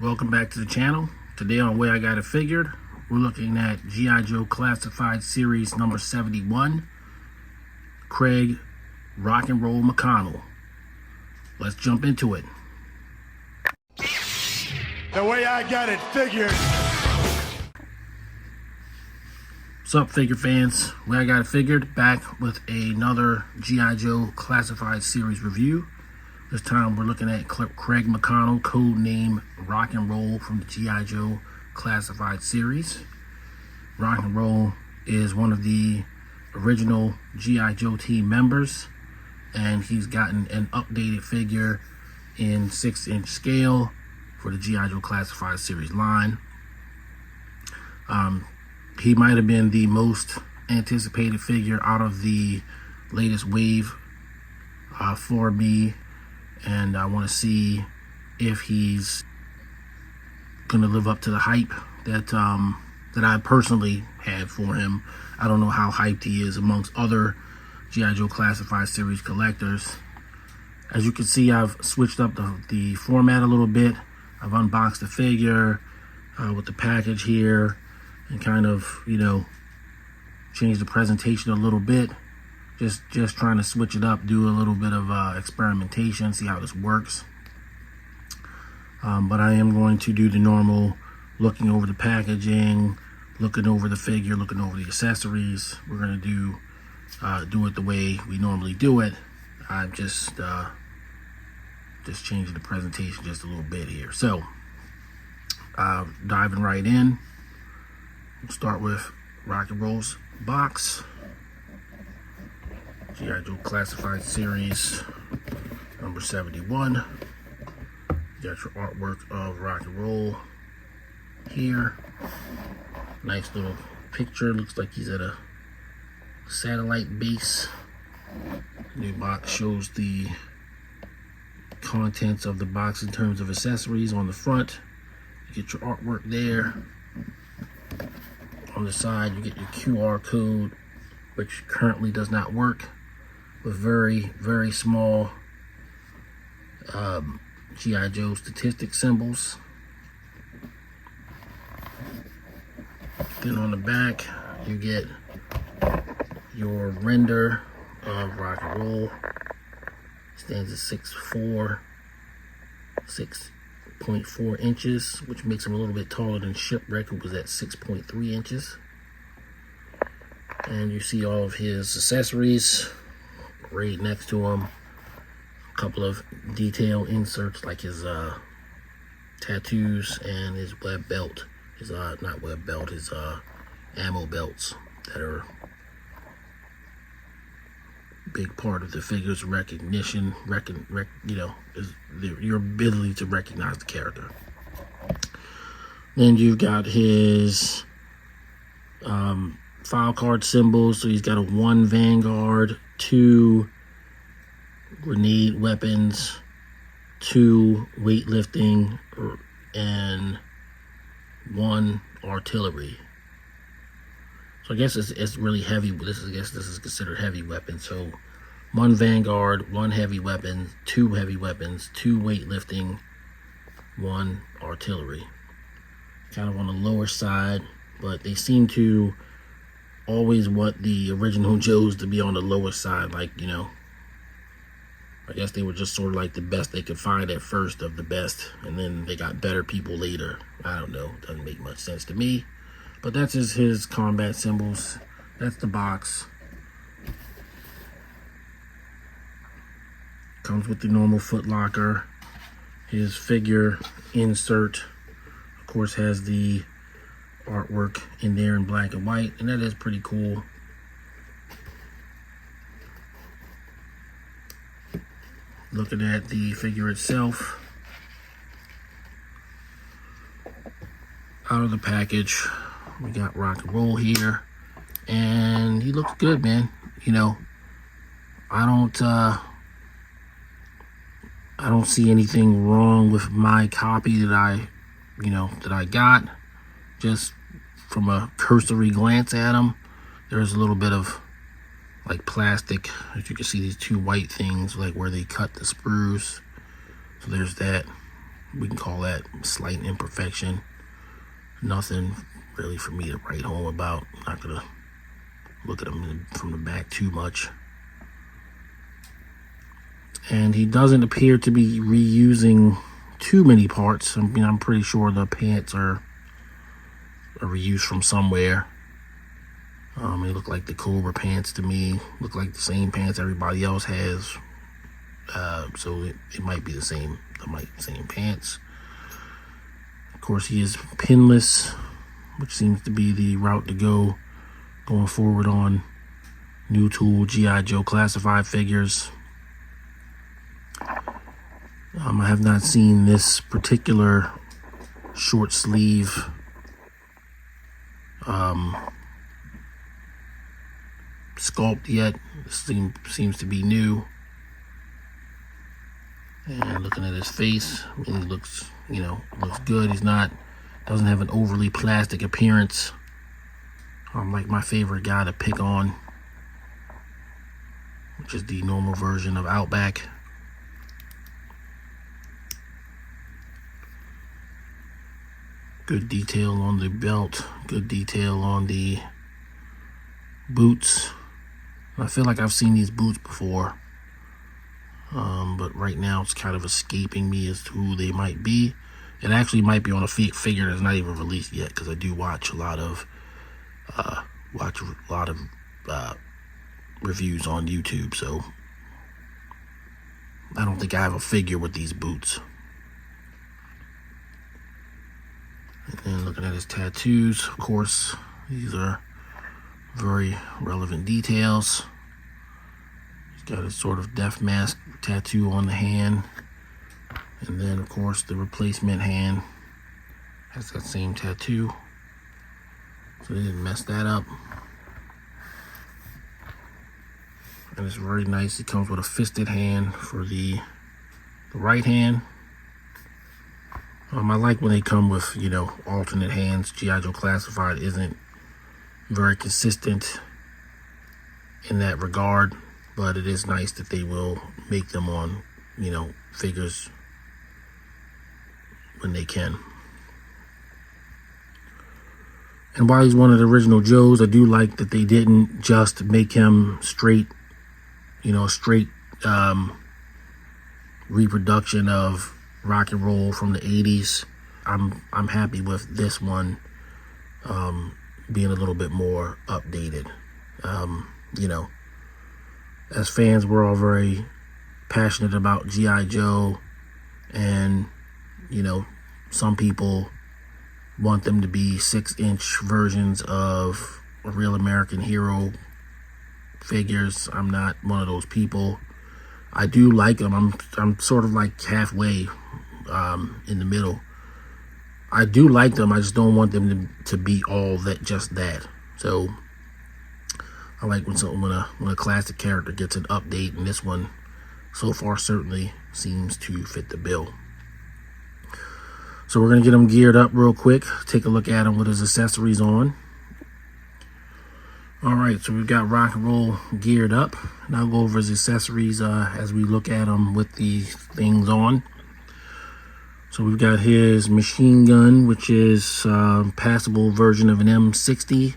Welcome back to the channel. Today on Way I Got It Figured, we're looking at I.Joe Classified Series number 71, Craig Rock and Roll McConnell. Let's jump into it. The Way I Got It Figured. What's up, figure fans? Way I Got It Figured, back with another I.Joe Classified Series review. This time we're looking at Craig McConnell, codename Rock and Roll from the I.Joe Classified Series. Rock and Roll is one of the original I.Joe team members, and he's gotten an updated figure in 6-inch scale for the I.Joe Classified Series line. He might have been the most anticipated figure out of the latest wave for me, and I want to see if he's going to live up to the hype that I personally had for him. I don't know how hyped he is amongst other I.Joe Classified Series collectors. As you can see, I've switched up the format a little bit. I've unboxed the figure with the package here and kind of, you know, changed the presentation a little bit. Just trying to switch it up, do a little bit of experimentation, see how this works. But I am going to do the normal looking over the packaging, looking over the figure, looking over the accessories. We're going to do it the way we normally do it. I'm just changing the presentation just a little bit here. So, diving right in, we'll start with Rock and Roll's box. I.Joe Classified Series number 71. You got your artwork of Rock and Roll here. Nice little picture. Looks like he's at a satellite base. The new box shows the contents of the box in terms of accessories on the front. You get your artwork there. On the side, you get your QR code, which currently does not work, with very, very small I.Joe statistic symbols. Then on the back, you get your render of Rock and Roll. Stands at 6.4 inches, which makes him a little bit taller than Shipwreck, who was at 6.3 inches. And you see all of his accessories right next to him. A couple of detail inserts like his tattoos and his web belt. His not web belt, his ammo belts that are a big part of the figure's recognition. You know, is your ability to recognize the character. Then you've got his file card symbols. So he's got a 1 Vanguard, 2 grenade weapons, 2 weightlifting, and 1 artillery. So I guess it's really heavy. I guess this is considered heavy weapon. So 1 Vanguard, 1 heavy weapon, 2 heavy weapons, 2 weightlifting, 1 artillery. Kind of on the lower side, but they seem to always want the original Joes to be on the lower side, like, you know, I guess they were just sort of like the best they could find at first of the best, and then they got better people later. I don't know, doesn't make much sense to me, but that's just his combat symbols. That's the box. Comes with the normal foot locker. His figure insert, of course, has the artwork in there in black and white, and that is pretty cool. Looking at the figure itself, out of the package, we got Rock and Roll here, and he looks good, man. You know, I don't see anything wrong with my copy that I got. Just from a cursory glance at him, there's a little bit of like plastic. As you can see, these 2 white things, like where they cut the sprues. So there's that. we can call that slight imperfection. Nothing really for me to write home about. I'm not gonna look at him from the back too much. And he doesn't appear to be reusing too many parts. I mean, I'm pretty sure the pants are reused from somewhere. They look like the Cobra pants to me. Look like the same pants everybody else has. So it might be the same pants. Of course, he is pinless, which seems to be the route to go going forward on new tool G.I. Joe classified figures. I have not seen this particular short sleeve sculpt yet. This seems to be new. And looking at his face, I mean, he looks good. Doesn't have an overly plastic appearance. Like my favorite guy to pick on, which is the normal version of Outback. Good detail on the belt, good detail on the boots. I feel like I've seen these boots before, but right now it's kind of escaping me as to who they might be. It actually might be on a figure that's not even released yet, because I do watch a lot of reviews on YouTube, so I don't think I have a figure with these boots. And looking at his tattoos, of course, these are very relevant details. He's got a sort of death mask tattoo on the hand. And then, of course, the replacement hand has that same tattoo. So they didn't mess that up. And it's very nice. It comes with a fisted hand for the right hand. I like when they come with, alternate hands. G.I. Joe Classified isn't very consistent in that regard, but it is nice that they will make them on, figures when they can. And while he's one of the original Joes, I do like that they didn't just make him straight reproduction of rock and roll from the 80s. I'm happy with this one being a little bit more updated. As fans, we're all very passionate about G.I. Joe, and some people want them to be 6-inch versions of a Real American Hero figures. I'm not one of those people. I do like them. I'm sort of like halfway in the middle. I do like them. I just don't want them to be all that, just that. So I like when a classic character gets an update, and this one so far certainly seems to fit the bill. So we're gonna get him geared up real quick. Take a look at him with his accessories on. All right, so we've got Rock and Roll geared up. And I'll go over his accessories as we look at him with these things on. So we've got his machine gun, which is a passable version of an M60,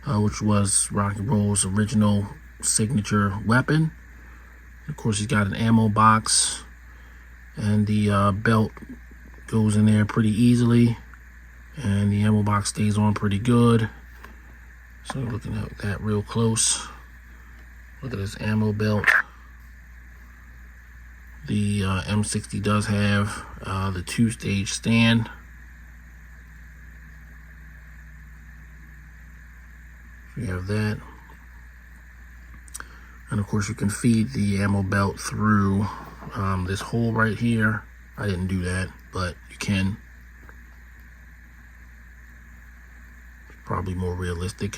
which was Rock and Roll's original signature weapon. Of course, he's got an ammo box, and the belt goes in there pretty easily, and the ammo box stays on pretty good. So looking at that real close, look at his ammo belt. The M60 does have the 2-stage stand. You have that. And of course you can feed the ammo belt through this hole right here. I didn't do that, but you can. It's probably more realistic.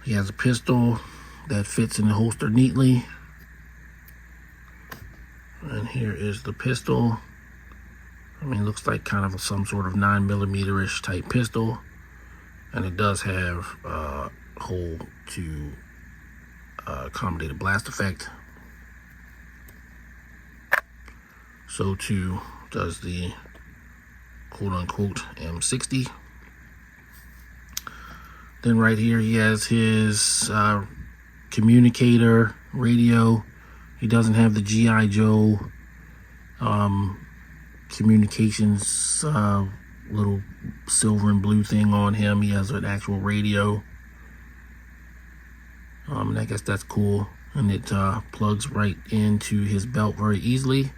He has a pistol that fits in the holster neatly. And here is the pistol. I mean, it looks like kind of some sort of 9mm-ish type pistol. And it does have a hole to accommodate a blast effect. So too does the quote-unquote M60. Then right here he has his communicator radio. He doesn't have the I.Joe communications little silver and blue thing on him. He has an actual radio. And I guess that's cool. And it plugs right into his belt very easily.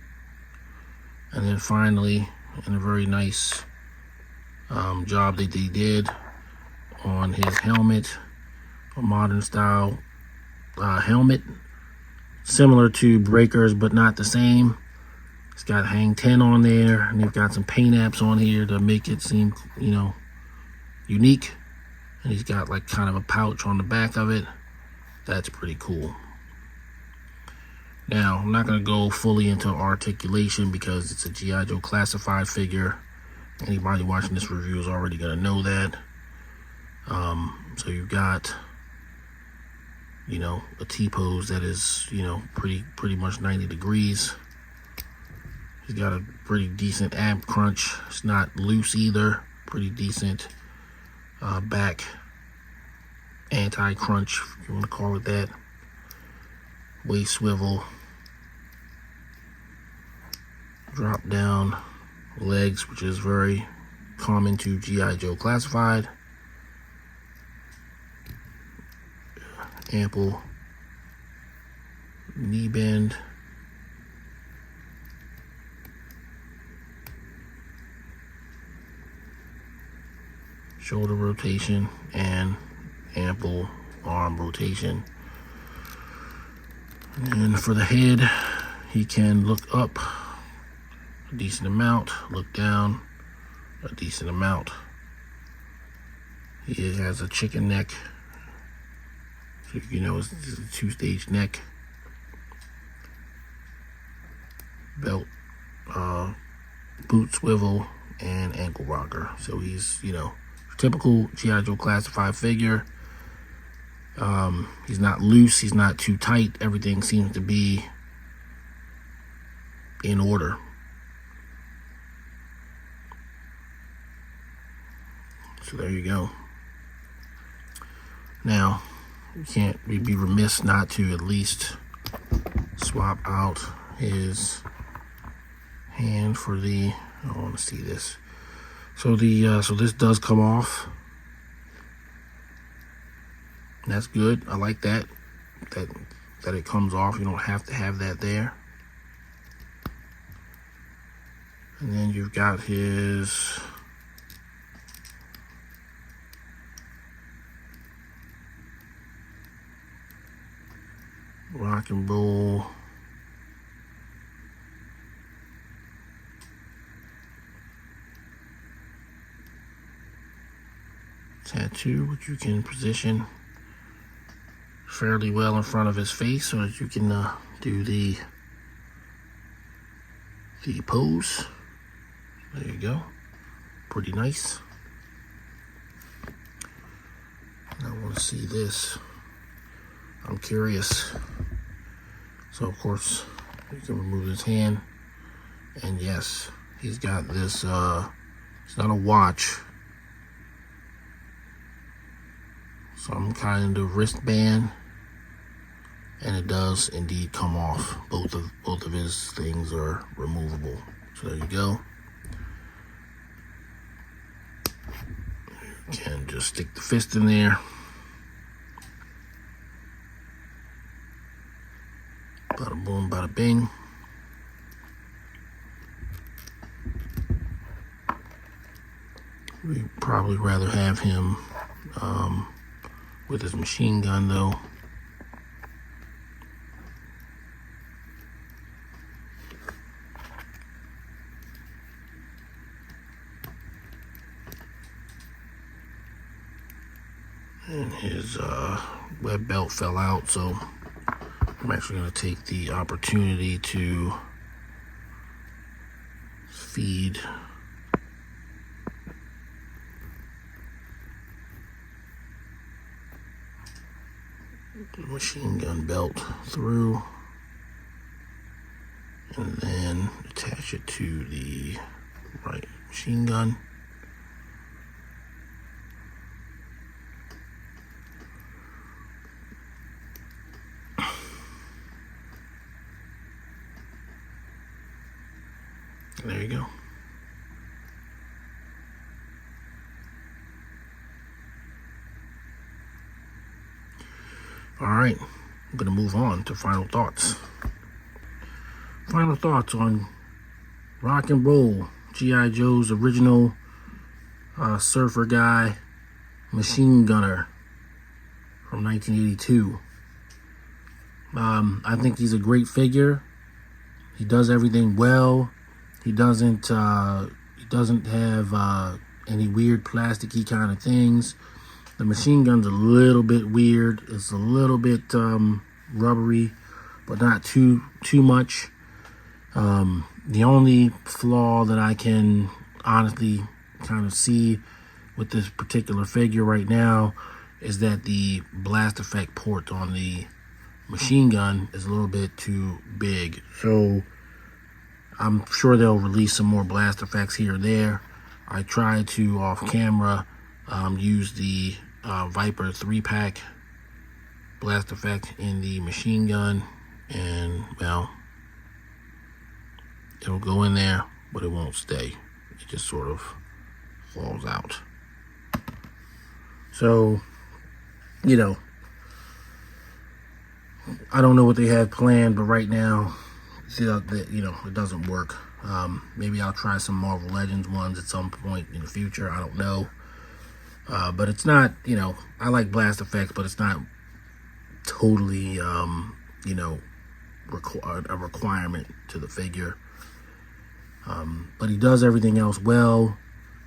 And then finally, in a very nice job that they did on his helmet, a modern style helmet, similar to Breaker's but not the same. It's got Hang 10 on there, and they've got some paint apps on here to make it seem, you know, unique. And he's got like kind of a pouch on the back of it. That's pretty cool. Now, I'm not going to go fully into articulation because it's a G.I. Joe classified figure. Anybody watching this review is already going to know that. So you've got, you know, a T-pose that is, you know, pretty much 90 degrees. He's got a pretty decent ab crunch. It's not loose either. Pretty decent back anti-crunch, if you want to call it that. Waist swivel. Drop down legs, which is very common to G.I. Joe classified. Ample knee bend. Shoulder rotation and ample arm rotation. And for the head, he can look up a decent amount, look down a decent amount. He has a chicken neck, so you know it's a two-stage neck. Belt, boot swivel, and ankle rocker. So he's, you know, typical G.I. Joe classified figure. He's not loose, he's not too tight. Everything seems to be in order. So there you go. Now, you can't be remiss not to at least swap out his hand for the, I want to see this. So so this does come off. That's good. I like that it comes off. You don't have to have that there. And then you've got his rock and roll tattoo, which you can position fairly well in front of his face so that you can do the pose. There you go. Pretty nice. I want to see this. I'm curious. So of course you can remove his hand, and yes, he's got this it's not a watch, some kind of wristband, and it does indeed come off. Both of his things are removable. So there you go. You can just stick the fist in there. Bada boom, bada bing. We'd probably rather have him with his machine gun though. And his web belt fell out, so I'm actually going to take the opportunity to feed the machine gun belt through, and then attach attach it to the right machine gun. There you go. All right, I'm gonna move on to final thoughts. Final thoughts on Rock and Roll, G.I. Joe's original surfer guy, machine gunner from 1982. I think he's a great figure. He does everything well. He doesn't have any weird plasticky kind of things. The machine gun's a little bit weird. It's a little bit rubbery, but not too much. The only flaw that I can honestly kind of see with this particular figure right now is that the blast effect port on the machine gun is a little bit too big. So I'm sure they'll release some more blast effects here or there. I tried to, off camera, use the Viper 3-pack blast effect in the machine gun, and well, it'll go in there, but it won't stay. It just sort of falls out. So, you know, I don't know what they have planned, but right now, you know, it doesn't work. Maybe I'll try some Marvel Legends ones at some point in the future. I don't know. But it's not, you know, I like blast effects, but it's not totally, you know, a requirement to the figure. But he does everything else well.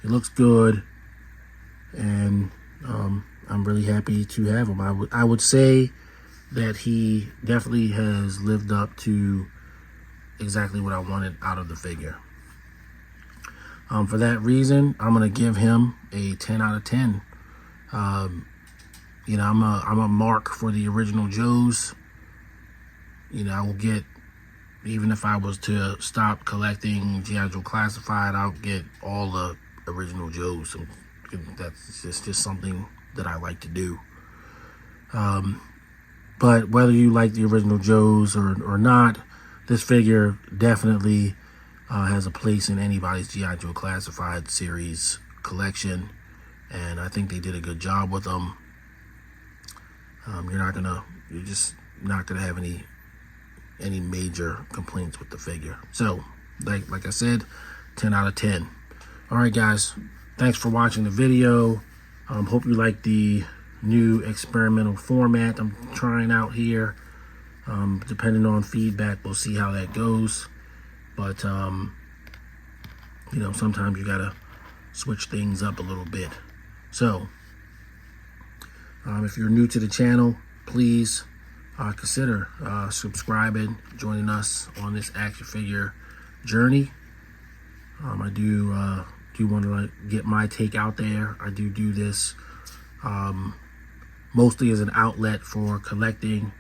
He looks good. And I'm really happy to have him. I would say that he definitely has lived up to exactly what I wanted out of the figure. For that reason, I'm gonna give him a 10 out of 10. You know, I'm a mark for the original Joes. You know, I will get, even if I was to stop collecting G.I. Joe Classified, I'll get all the original Joes. That's just something that I like to do. But whether you like the original Joes or not, this figure definitely has a place in anybody's G.I. Joe Classified series collection, and I think they did a good job with them. You're just not gonna have any major complaints with the figure. So, like I said, 10 out of 10. All right, guys, thanks for watching the video. Hope you like the new experimental format I'm trying out here. Depending on feedback, we'll see how that goes. But you know, sometimes you gotta switch things up a little bit. So if you're new to the channel, please consider subscribing, joining us on this action figure journey. I do want to get my take out there. I do this mostly as an outlet for collecting.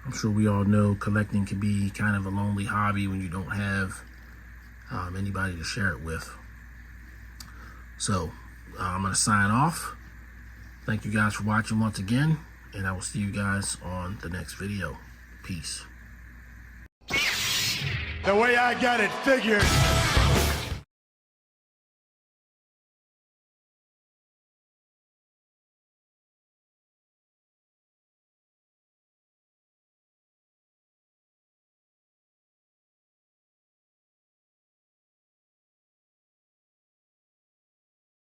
I'm sure we all know collecting can be kind of a lonely hobby when you don't have anybody to share it with. So I'm going to sign off. Thank you guys for watching once again, and I will see you guys on the next video. Peace. The way I got it figured.